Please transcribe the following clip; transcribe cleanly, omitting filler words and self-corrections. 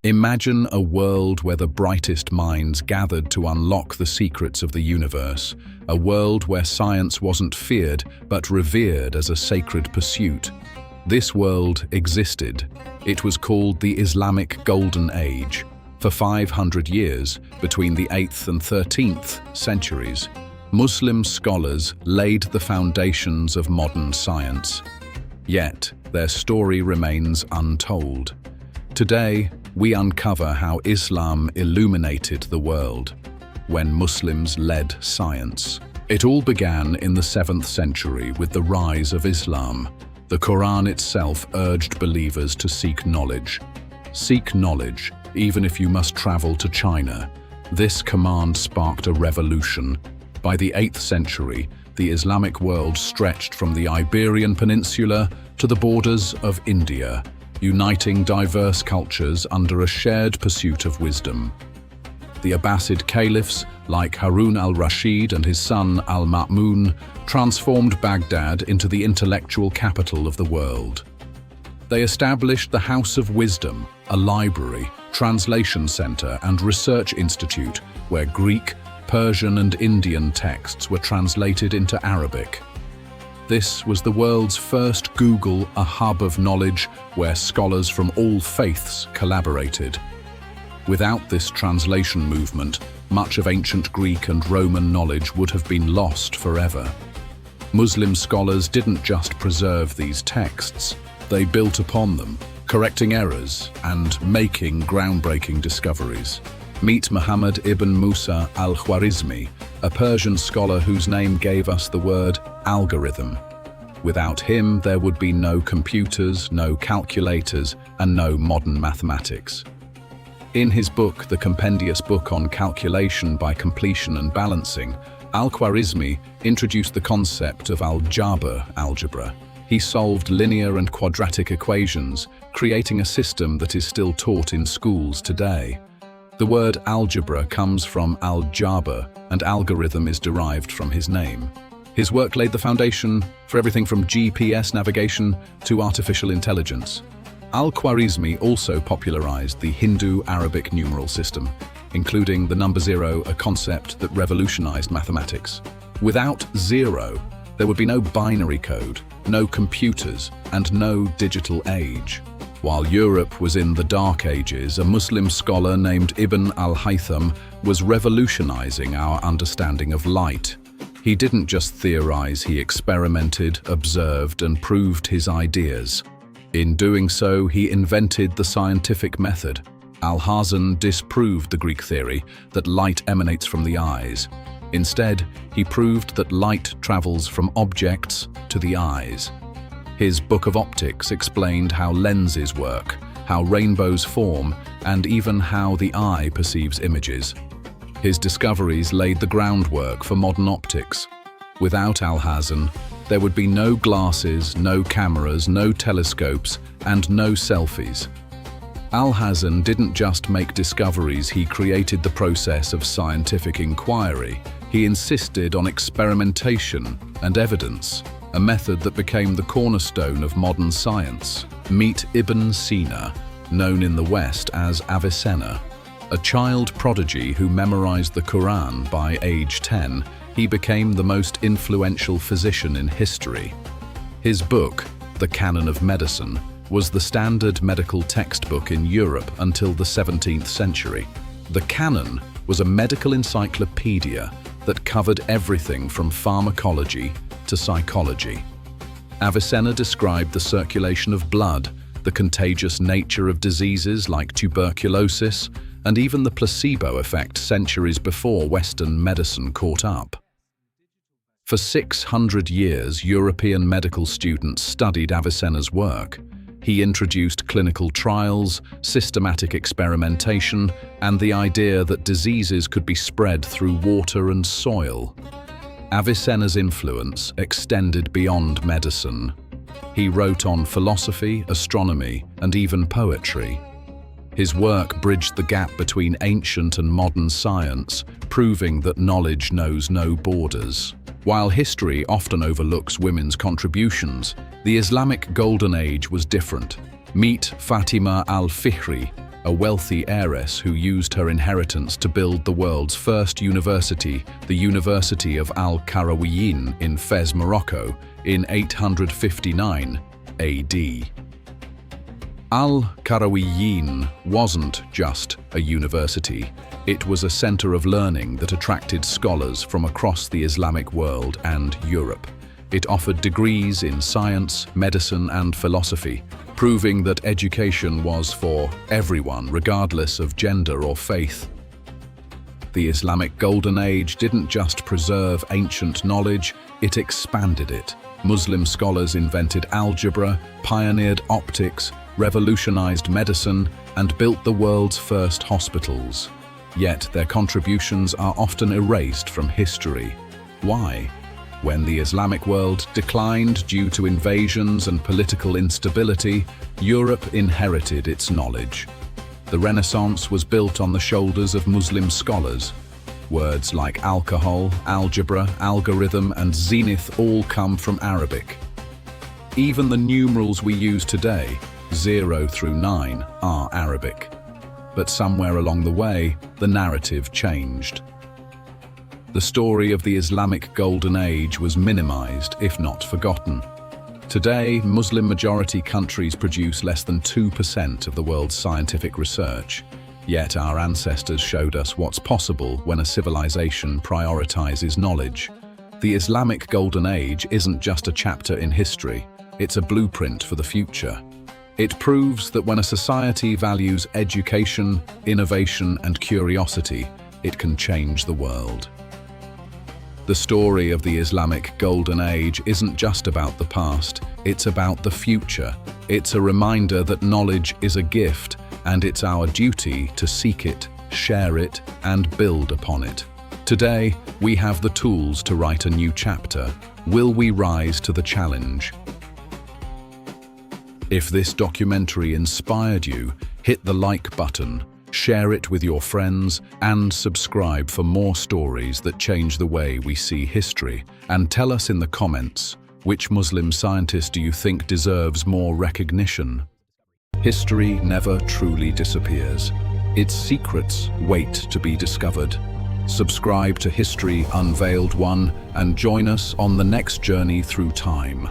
Imagine a world where the brightest minds gathered to unlock the secrets of the universe, a world where science wasn't feared but revered as a sacred pursuit. This world existed. It was called the Islamic Golden Age. For 500 years, between the 8th and 13th centuries, Muslim scholars laid the foundations of modern science. Yet, their story remains untold. Today, we uncover how Islam illuminated the world when Muslims led science. It all began in the 7th century with the rise of Islam. The Quran itself urged believers to seek knowledge. Seek knowledge, even if you must travel to China. This command sparked a revolution. By the 8th century, the Islamic world stretched from the Iberian Peninsula to the borders of India, uniting diverse cultures under a shared pursuit of wisdom. The Abbasid caliphs, like Harun al-Rashid and his son al-Ma'mun, transformed Baghdad into the intellectual capital of the world. They established the House of Wisdom, a library, translation center, and research institute where Greek, Persian, and Indian texts were translated into Arabic. This was the world's first Google, a hub of knowledge where scholars from all faiths collaborated. Without this translation movement, much of ancient Greek and Roman knowledge would have been lost forever. Muslim scholars didn't just preserve these texts, they built upon them, correcting errors and making groundbreaking discoveries. Meet Muhammad ibn Musa al-Khwarizmi, a Persian scholar whose name gave us the word algorithm. Without him, there would be no computers, no calculators, and no modern mathematics. In his book, The Compendious Book on Calculation by Completion and Balancing, Al-Khwarizmi introduced the concept of algebra. He solved linear and quadratic equations, creating a system that is still taught in schools today. The word algebra comes from al-Jabr, and algorithm is derived from his name. His work laid the foundation for everything from GPS navigation to artificial intelligence. Al-Khwarizmi also popularized the Hindu-Arabic numeral system, including the number zero, a concept that revolutionized mathematics. Without zero, there would be no binary code, no computers, and no digital age. While Europe was in the Dark Ages, a Muslim scholar named Ibn al-Haytham was revolutionizing our understanding of light. He didn't just theorize, he experimented, observed, and proved his ideas. In doing so, he invented the scientific method. Alhazen disproved the Greek theory that light emanates from the eyes. Instead, he proved that light travels from objects to the eyes. His Book of Optics explained how lenses work, how rainbows form, and even how the eye perceives images. His discoveries laid the groundwork for modern optics. Without Alhazen, there would be no glasses, no cameras, no telescopes, and no selfies. Alhazen didn't just make discoveries, he created the process of scientific inquiry. He insisted on experimentation and evidence, a method that became the cornerstone of modern science. Meet Ibn Sina, known in the West as Avicenna. A child prodigy who memorized the Quran by age 10, he became the most influential physician in history. His book, The Canon of Medicine, was the standard medical textbook in Europe until the 17th century. The Canon was a medical encyclopedia that covered everything from pharmacology to psychology. Avicenna described the circulation of blood, the contagious nature of diseases like tuberculosis, and even the placebo effect centuries before Western medicine caught up. For 600 years, European medical students studied Avicenna's work. He introduced clinical trials, systematic experimentation, and the idea that diseases could be spread through water and soil. Avicenna's influence extended beyond medicine. He wrote on philosophy, astronomy, and even poetry. His work bridged the gap between ancient and modern science, proving that knowledge knows no borders. While history often overlooks women's contributions, the Islamic Golden Age was different. Meet Fatima al-Fihri, a wealthy heiress who used her inheritance to build the world's first university, the University of Al-Khwarizmi in Fez, Morocco, in 859 AD. Al-Khwarizmi wasn't just a university. It was a center of learning that attracted scholars from across the Islamic world and Europe. It offered degrees in science, medicine, and philosophy, proving that education was for everyone, regardless of gender or faith. The Islamic Golden Age didn't just preserve ancient knowledge, it expanded it. Muslim scholars invented algebra, pioneered optics, revolutionized medicine, and built the world's first hospitals. Yet their contributions are often erased from history. Why? When the Islamic world declined due to invasions and political instability, Europe inherited its knowledge. The Renaissance was built on the shoulders of Muslim scholars. Words like alcohol, algebra, algorithm, and zenith all come from Arabic. Even the numerals we use today, 0 through 9, are Arabic. But somewhere along the way, the narrative changed. The story of the Islamic Golden Age was minimized, if not forgotten. Today, Muslim-majority countries produce less than 2% of the world's scientific research. Yet our ancestors showed us what's possible when a civilization prioritizes knowledge. The Islamic Golden Age isn't just a chapter in history, it's a blueprint for the future. It proves that when a society values education, innovation, and curiosity, it can change the world. The story of the Islamic Golden Age isn't just about the past, it's about the future. It's a reminder that knowledge is a gift, and it's our duty to seek it, share it, and build upon it. Today, we have the tools to write a new chapter. Will we rise to the challenge? If this documentary inspired you, hit the like button, share it with your friends, and subscribe for more stories that change the way we see history. And tell us in the comments, which Muslim scientist do you think deserves more recognition? History never truly disappears. Its secrets wait to be discovered. Subscribe to History Unveiled 1 and join us on the next journey through time.